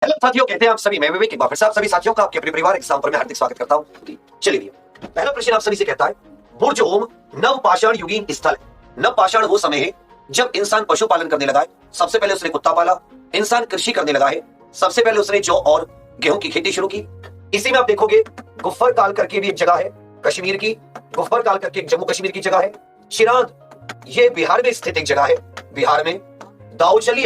Hello साथियों, कहते हैं आप सभी, मैं विवेक, एक बार फिर से आप सभी साथियों का आपके अपने परिवार एग्जाम पर मैं हार्दिक स्वागत करता हूं। चलिए भैया, पहला प्रश्न आप सभी से कहता है, बुर्ज ओम नव पाषाण युगीन स्थल है। नव पाषाण वो समय है जब इंसान पशुपालन करने लगा है। सबसे पहले उसने कुत्ता पाला, इंसान कृषि करने लगा है। सबसे पहले उसने जौ और गेहूं की खेती शुरू की। इसी में आप देखोगे गुफ्फर काल करके भी एक जगह है कश्मीर की, गुफ्फर काल करके एक जम्मू कश्मीर की जगह है। चिरांद ये बिहार में स्थित एक जगह है। बिहार में दाऊचली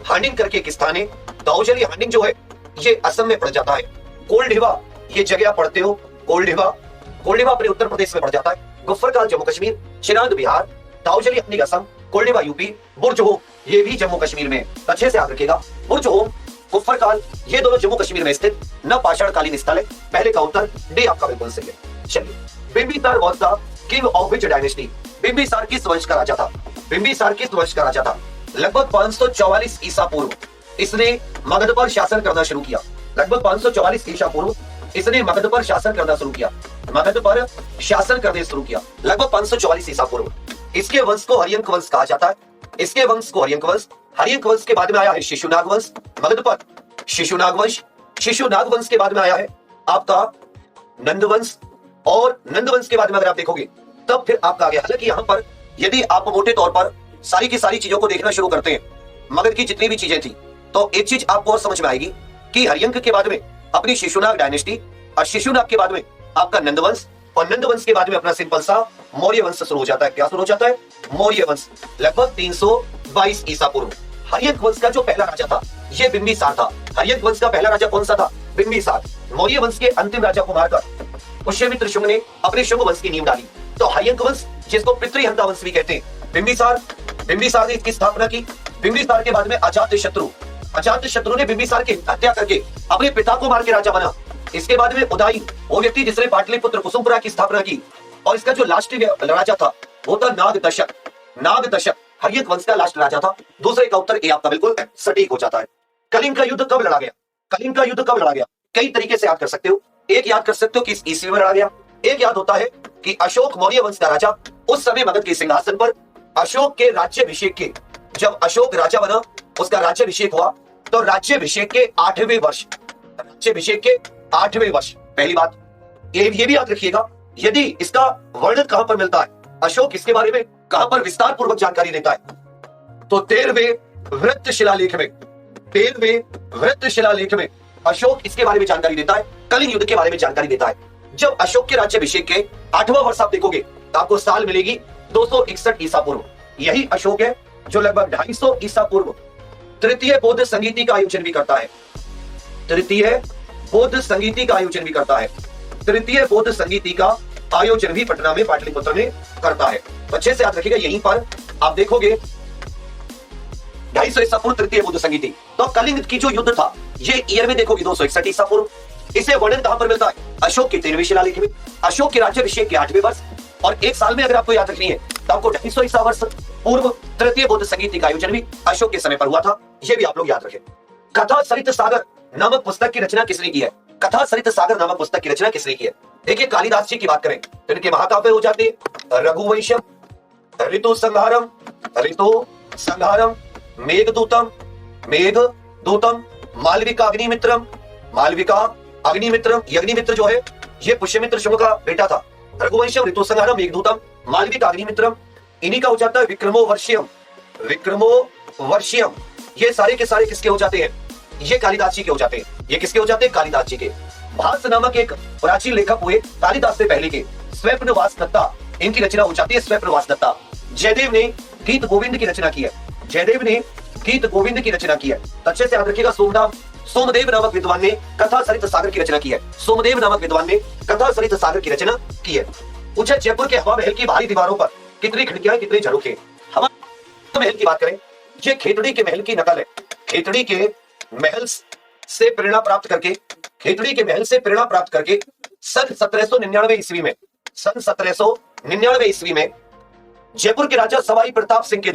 हांडिंग करके एक स्थान है। दाऊचली हांडिंग जो है ये असम में पड़ जाता है। कोल्डिवा ये जगह आप पढ़ते हो, कोल्डिवा अपने उत्तर प्रदेश में पड़ जाता है। गुफ्फरकाल जम्मू कश्मीर, चिरांद बिहार, दाऊचली हांडिंग असम, कोल्डिवा यूपी, बुर्ज ओम ये भी जम्मू कश्मीर में। अच्छे से याद रखिएगा, बुर्ज ओम, गुफ्फरकाल ये दोनों जम्मू कश्मीर में स्थित नवपाषाणकालीन स्थल है। पहले का उत्तर डी आपका बिल्कुल सही है। चलिए, Bimbisara was the king of which dynasty? Bimbisara किस वंश का राजा था? बिंबिसार किस वंश का राजा था? लगभग 544 ईसा पूर्व इसने मगध पर शासन करना शुरू किया। लगभग 544 ईसा पूर्व इसने मगध पर शासन करना शुरू किया। मगध पर शासन करने शुरू किया लगभग 544 ईसा पूर्व। इसके वंश को हरियंक वंश कहा जाता है। इसके वंश को हरियंक वंश के बाद में आया है शिशुनाग वंश। मगध पर शिशुनाग वंश के बाद में आया है आपका नंदवंश, और नंदवंश के बाद में अगर आप देखोगे तब फिर आपका आ गया। हालांकि यहाँ पर यदि आप मोटे तौर पर सारी की सारी चीजों को देखना शुरू करते हैं, मगध की जितनी भी चीजें थी, तो एक चीज आपको और समझ में आएगी कि हरियंक के बाद में अपनी शिशुनाग डायनेस्टी, और शिशुनाग के बाद में आपका नंदवंश, और नंदवंश के बाद में अपना सिंपल सा मौर्य वंश शुरू हो जाता है। क्या शुरू हो जाता है? मौर्य वंश। लगभग 322 ईसा पूर्व हरियंक वंश का जो पहला राजा था ये बिंबिसार था। हरियंक वंश का पहला राजा कौन सा था? बिंबिसार। मौर्य वंश के अंतिम राजा को मारकर पुष्यमित्र शुंग ने अपने शुंग वंश की नींव डाली। तो हरियंक वंश, जिसको पितृहंता वंश भी कहते हैं, बिंबिसार ने इसकी स्थापना की। बिंबिसार के बाद में अजातशत्रु ने बिंबिसार की हत्या करके अपने पिता को मार के राजा बना। इसके बाद में उदयी, वो व्यक्ति जिसने पाटलिपुत्र कुसुमपुरा की स्थापना की, और इसका जो लास्ट राजा था वो था नागदशक। हरियंक वंश का लास्ट राजा था। दूसरे का उत्तर ए आपका बिल्कुल सटीक हो जाता है। कलिंग का युद्ध कब लड़ा गया? कई तरीके से याद कर सकते हो। एक याद कर सकते हो कि इस ईस्वी में लड़ा गया। एक याद होता है कि अशोक मौर्य वंश का राजा उस समय मगध के सिंहासन पर अशोक के राज्याभिषेक के, जब अशोक राजा बना, उसका राज्याभिषेक हुआ, तो राज्याभिषेक के 8वें वर्ष। पहली बात ये भी याद रखिएगा, यदि इसका वर्णन कहां पर मिलता है, अशोक इसके बारे में कहां पर विस्तार पूर्वक जानकारी देता है, तो 13वें वृत्त शिलालेख में अशोक इसके बारे में जानकारी देता है, कलिंग युद्ध के बारे में जानकारी देता है। जब अशोक के राज्याभिषेक के 8वां वर्ष आप देखोगे तो आपको साल मिलेगी 261 ईसा पूर्व। यही अशोक है जो लगभग 250 ईसा पूर्व तृतीय बौद्ध संगीति का आयोजन भी करता है। तृतीय बौद्ध संगीति का आयोजन भी पटना में, पाटलिपुत्र में करता है। अच्छे से याद रखिएगा, यहीं पर आप देखोगे 250 ईसा पूर्व तृतीय बौद्ध संगीति। तो कलिंग की जो युद्ध था ये ईयर में देखोगे 261 ईसा पूर्व। इसे वर्णन कहां पर मिलता है? अशोक के 13वें शिलालेख में, अशोक के राज्याभिषेक के 8वें वर्ष। और एक साल में अगर आपको याद रखनी है तो आपको 250 ईसा वर्ष पूर्व तृतीय बौद्ध संगीति का आयोजन भी अशोक के समय पर हुआ था। यह भी आप लोग याद रखें। कथा सरित सागर नामक पुस्तक की रचना किसने की है? कथा सरित सागर नामक पुस्तक की रचना किसने की है? देखिए, कालिदास जी की बात करें तो इनके महाकाव्य हो जाते हैं रघुवंशम, ऋतु संहारम, मेघदूतम, मालविका अग्निमित्रम। ये अग्निमित्र जो है ये पुष्यमित्र शुंग का बेटा था। रघुवंशम, ऋतु संहारम, मेघदूतम, मालविका अग्निमित्रम, इन्हीं का हो जाता है विक्रमोवर्षियम। ये सारे के सारे किसके हो जाते हैं? ये कालिदास जी के हो जाते हैं। ये किसके हो जाते हैं? कालिदास जी के। भास नामक एक प्राचीन लेखक हुए कालिदास से पहले के, स्वप्नवास दत्ता, इनकी रचना हो जाती है स्वप्नवास दत्ता। जयदेव ने गीत गोविंद की रचना की है। अच्छे से याद रखिएगा, सोमदेव नामक विद्वान ने कथा सरित सागर की रचना की है। पूछा, जयपुर के हवा महल की बाहरी दीवारों पर कितनी खिड़कियां, कितने झरोखे? हवा महल की बात करें, ये खेतड़ी के महल की नकल है। खेतड़ी के महल से प्रेरणा प्राप्त करके सन 1799 ईस्वी में जयपुर के राजा सवाई प्रताप सिंह के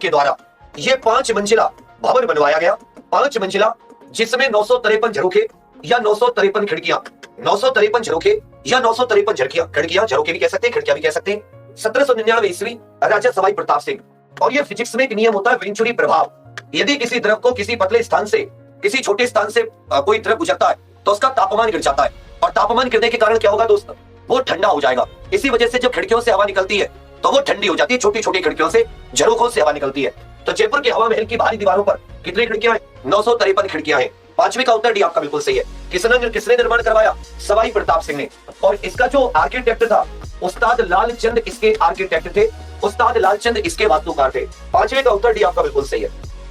द्वारा ये 5 मंजिला भवन बनवाया गया। 5 मंजिला, जिसमें 953 झरोखे या 953 खिड़कियां, 953 झरोखे या 953 खिड़कियां, झरोखे भी कह सकते हैं, खिड़कियां भी कह सकते हैं। 1799 ईस्वी राजा सवाई प्रताप सिंह। और ये फिजिक्स में एक नियम होता है वेंचुरी प्रभाव। यदि किसी द्रव को किसी पतले स्थान से, किसी छोटे स्थान से कोई द्रव गुजरता है तो उसका तापमान गिर जाता है, और तापमान गिरने के कारण क्या होगा दोस्त, वो ठंडा हो जाएगा। इसी वजह से जब खिड़कियों से हवा निकलती है तो वो ठंडी हो जाती है, छोटी छोटी खिड़कियों से, झरोखों से हवा निकलती है। तो जयपुर के हवा महल की बाहरी दीवारों पर कितनी खिड़कियां हैं? 953 खिड़कियां हैं। पांचवें का उत्तर डी आपका बिल्कुल सही है। किसने निर्माण करवाया? सवाई प्रताप सिंह ने। और इसका जो आर्किटेक्ट था उस्ताद लालचंद इसके आर्किटेक्ट थे, उस्ताद लालचंद इसके वास्तुकार थे। पांचवें का उत्तर डी आपका बिल्कुल सही है।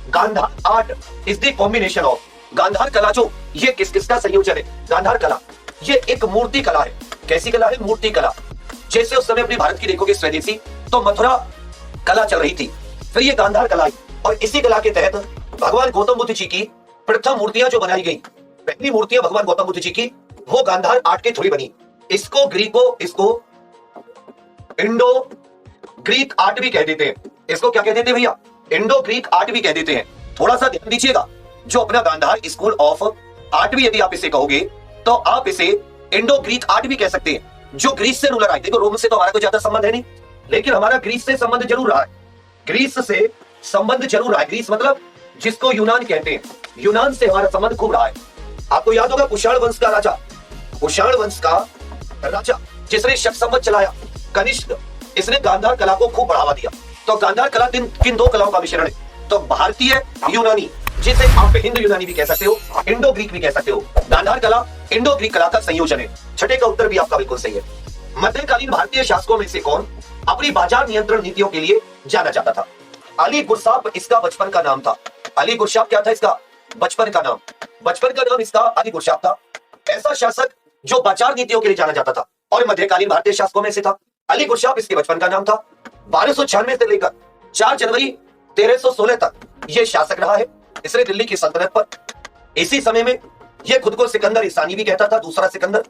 Gandhara art is the combination of, Gandhara कला जो ये किस किसका संयोजन है? गांधार कला ये एक मूर्ति कला है। कैसी कला है? मूर्ति कला। जैसे उस समय अपनी भारत की देखोगे स्वदेशी तो मथुरा कला चल रही थी, फिर ये गांधार कला आई, और इसी कला के तहत भगवान गौतम बुद्ध जी की प्रथम मूर्तियां जो बनाई गई, पहली मूर्तियां भगवान गौतम बुद्ध जी की, वो गांधार आर्ट के थ्रू बनी। इसको इंडो ग्रीक आर्ट भी कह देते हैं। इसको क्या कह देते हैं भैया? इंडो ग्रीक आर्ट भी कह देते हैं। थोड़ा सा ध्यान दीजिएगा, जो अपना गांधार स्कूल ऑफ आर्ट भी यदि आप इसे कहोगे तो आप इसे इंडो ग्रीक आर्ट भी कह सकते हैं, जो ग्रीस से रूलर आए। देखो रोम से तो हमारा कोई ज्यादा संबंध है नहीं, लेकिन हमारा ग्रीस से संबंध जरूर रहा है, ग्रीस से संबंध जरूर रहा है। ग्रीस मतलब जिसको यूनान कहते हैं, यूनान से हमारा संबंध खूब रहा है। आपको याद होगा कुषाण वंश का राजा, कुषाण वंश का राजा जिसने शक संवत चलाया, कनिष्क, इसने गांधार कला को खूब बढ़ावा दिया। तो गांधार कला किन दो कलाओं का मिश्रण है? तो भारतीय यूनानी, जिसे आप हिंदू यूनानी भी कह सकते हो, इंडो ग्रीक भी कह सकते हो। गांधार कला इंडो ग्रीक कला का संयोजन है। छठे का उत्तर भी आपका बिल्कुल सही है। मध्यकालीन भारतीय शासकों में से कौन अपनी बाजार नियंत्रण नीतियों के लिए जाना जाता था? अली गुरसाप इसका बचपन का नाम था। अली गुरसाप क्या था इसका बचपन का नाम? बचपन का नाम इसका अली गुरसाप था। ऐसा शासक जो बाजार नीतियों के लिए जाना जाता था और मध्यकालीन भारतीय शासकों में से था। अली गुरसाप इसके बचपन का नाम था। 1296 से लेकर 4 जनवरी 1316 तक यह शासक रहा है। इसने दिल्ली की सल्तनत पर, इसी समय में यह खुद को सिकंदर ईसानी भी कहता था, दूसरा सिकंदर।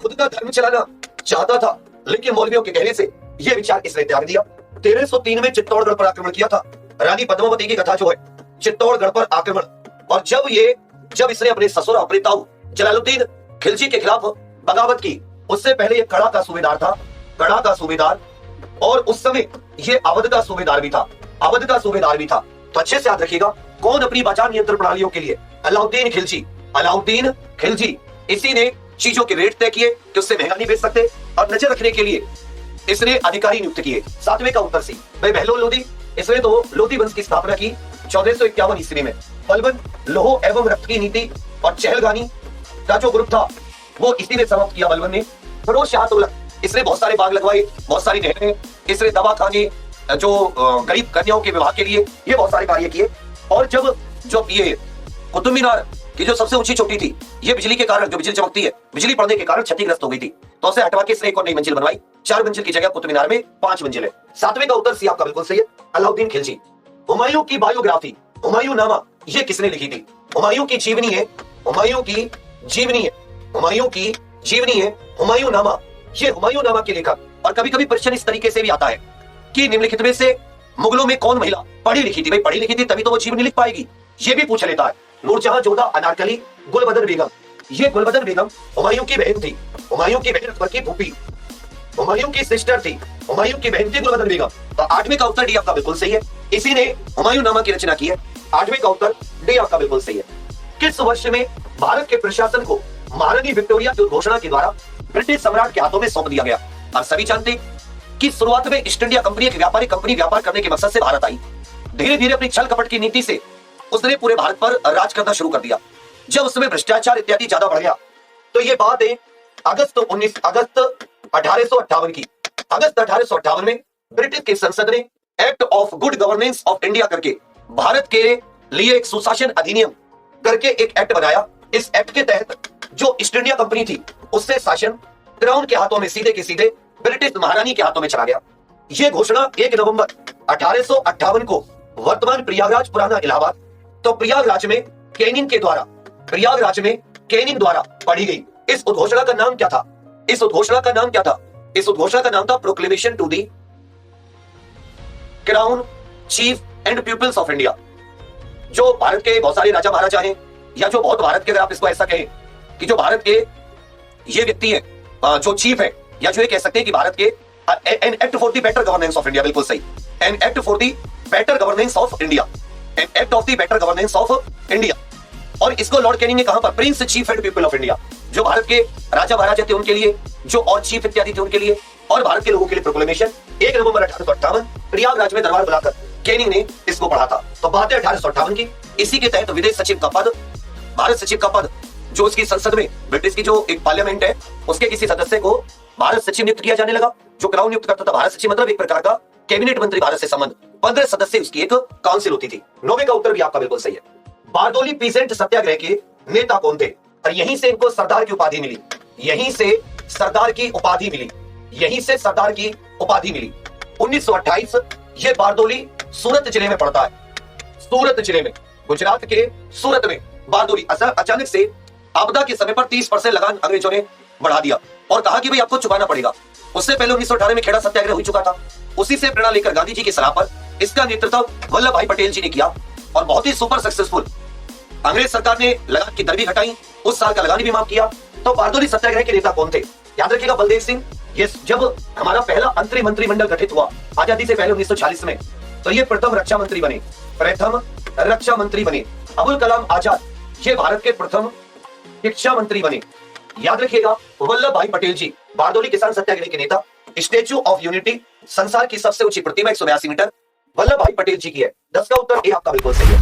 खुद का धर्म चलाना चाहता था, लेकिन मौलवियों के कहने से यह विचार इसने त्याग दिया। 1303 में चित्तौड़गढ़ पर आक्रमण किया था। रानी पद्मावती की कथा जो है, चित्तौड़गढ़ पर आक्रमण। और जब इसने अपने ससुर अपने ताऊ जलालुद्दीन खिलजी के खिलाफ बगावत की, उससे पहले यह कड़ा का सूबेदार था, कड़ा का सूबेदार। और उस समय यह अवध का सूबेदार भी था, अवध का सूबेदार भी था। तो अच्छे से याद रखिएगा, कौन अपनी बाजार नियंत्रण प्रणालियों के लिए? अलाउद्दीन खिलजी, अलाउद्दीन खिलजी। इसी ने चीजों के रेट तय किए कि उससे महंगा नहीं बेच सकते, और नजर रखने के लिए इसने अधिकारी नियुक्त किए। 7वें का उत्तर सी भाई बहलोल लोधी। इसने तो लोधी वंश की स्थापना की 1451 ईस्वी में। बलबन, लोह एवं रक्त की नीति और चहलगानी का जो ग्रुप था वो इसी ने समाप्त किया, बलबन ने। फिरोज शाह तुगलक, इसने बहुत सारे बाग लगवाए, बहुत सारी नहरें, इसने दवाखाने, जो गरीब कन्याओं के विवाह के लिए ये बहुत सारे कार्य किए। और जब ये कुतुब मीनार की जो सबसे ऊंची चोटी थी, ये बिजली के कारण, जो बिजली चमकती है, बिजली पड़ने के कारण क्षतिग्रस्त हो गई थी, तो उसे हटवा के इसने एक और नई मंजिल बनवाई। 4 मंजिल की जगह कुतुब मीनार में 5 मंजिल है। 7वें का उत्तर सी आपका बिल्कुल सही है, अलाउद्दीन खिलजी। हुमायूं की बायोग्राफी, हुमायूं नामा, ये किसने लिखी थी? हुमायूं की जीवनी है, हुमायूं की जीवनी है, हुमायूं की जीवनी है, हुमायूं नामा। ये हुमायूं नामा के लेखक। और कभी कभी प्रश्न इस तरीके से भी आता है कि निम्नलिखित में से मुगलों में कौन महिला पढ़ी लिखी थी? भाई पढ़ी लिखी थी तभी तो वो जीवनी लिख पाएगी, ये भी पूछ लेता है। नूरजहां जोधा अनारकली, गुलबदन बेगम। ये गुलबदन बेगम हुमायूं की बहन थी, हुमायूं की बहन अकबर की फूफी, हुमायूं की सिस्टर थी, हुमायूं की बहन थी गुलबदन बेगम। तो 8वें का उत्तर डी आपका बिल्कुल सही है। इसी ने हुमायूं नामा की रचना की है। 8वें का उत्तर डी आपका बिल्कुल सही है। किस वर्ष में भारत के प्रशासन को महारानी विक्टोरिया की घोषणा के द्वारा ब्रिटिश सम्राट के हाथों में सौंप दिया गया? और सभी जानते कि शुरुआत में ईस्ट इंडिया कंपनी एक व्यापारिक कंपनी व्यापार करने के मकसद से भारत आई। धीरे धीरे अपनी छल कपट की नीति से उसने पूरे भारत पर राज करना शुरू कर दिया। जब उसमें भ्रष्टाचार इत्यादि ज्यादा बढ़ गया, तो ये बात है अगस्त 1858 की। अगस्त 1858 में ब्रिटिश की संसद ने act of good governance of India करके भारत के लिए एक सुशासन अधिनियम करके एक एक्ट बनाया। इस एक्ट के तहत जो ईस्ट इंडिया कंपनी थी उससे शासन क्राउन के हाथों में सीधे के सीधे ब्रिटिश महारानी के हाथों में चला गया। यह घोषणा 1 नवंबर 1858 को वर्तमान प्रयागराज पुराना इलाहाबाद, तो प्रयागराज में कैनिंग द्वारा पढ़ी गई। इस उद्घोषणा का नाम क्या था? इस उद्घोषणा का नाम क्या था? इस उद्घोषणा का नाम था proclamation to the crown chief and peoples of India. जो भारत के बहुत सारे राजा महाराजा हैं, या जो बहुत भारत के, अगर आप इसको ऐसा कहें कि जो भारत के ये व्यक्ति हैं, जो चीफ है, या जो ये कह सकते हैं कि भारत के an act for the better governance of India, बिल्कुल सही, an act for the better governance of India. An act of the better governance of India. और इसको लॉर्ड कैनिंग ने कहां पर, Prince, cheap and people of India, जो भारत के राजा महाराजा थे उनके लिए, जो और चीफ इत्यादि थे उनके लिए, और भारत के लोगों के लिए प्रोक्लेमेशन 1 नवंबर 1858 प्रयागराज में दरबार बुलाकर कैनिंग ने इसको पढ़ा था। तो बात है 1858 की। इसी के तहत विदेश सचिव का पद, भारत सचिव का पद, जो उसकी संसद में ब्रिटिश की जो एक पार्लियामेंट है उसके किसी सदस्य को भारत सचिव नियुक्त किया जाने लगा, जो क्राउन नियुक्त करता था। भारत सचिव मतलब एक प्रकार का कैबिनेट मंत्री, भारत से संबंध। 15 सदस्य उसकी एक काउंसिल होती थी। 9वें का उत्तर भी आपका बिल्कुल सही है। बारदोली पीसेंट सत्याग्रह के नेता कौन थे? और यहीं से इनको सरदार की उपाधि मिली, यहीं से सरदार की उपाधि मिली, यहीं से सरदार की उपाधि मिली। 1928 ये बारदोली सूरत जिले में पड़ता है, सूरत जिले में, गुजरात के सूरत में बारदोली। अचानक से आपदा के समय पर 30% लगान अंग्रेजों ने बढ़ा दिया और कहा कि भाई आपको चुकाना पड़ेगा। उससे पहले 1918 में खेड़ा सत्याग्रह हो चुका था। उसी से प्रेरणा लेकर गांधी जी की सलाह पर इसका नेतृत्व वल्लभ भाई पटेल जी ने किया और बहुत ही सुपर सक्सेसफुल। अंग्रेज सरकार ने लगान की दर भी घटाई, उस साल का लगान भी माफ किया। तो बारदोली सत्याग्रह के नेता कौन थे? याद रखिएगा, बलदेव सिंह। ये जब हमारा पहला अंतरिम मंत्रिमंडल गठित हुआ आजादी से पहले 1940 में, तो ये प्रथम रक्षा मंत्री बने, प्रथम रक्षा मंत्री बने। अबुल कलाम आजाद ये भारत के प्रथम शिक्षा मंत्री बने। याद रखिएगा, वल्लभ भाई पटेल जी बारदोली किसान सत्याग्रह के नेता। स्टैच्यू ऑफ यूनिटी संसार की सबसे ऊंची प्रतिमा 182 मीटर वल्लभ भाई पटेल जी की है। 10 का उत्तर ए आपका बिल्कुल सही है।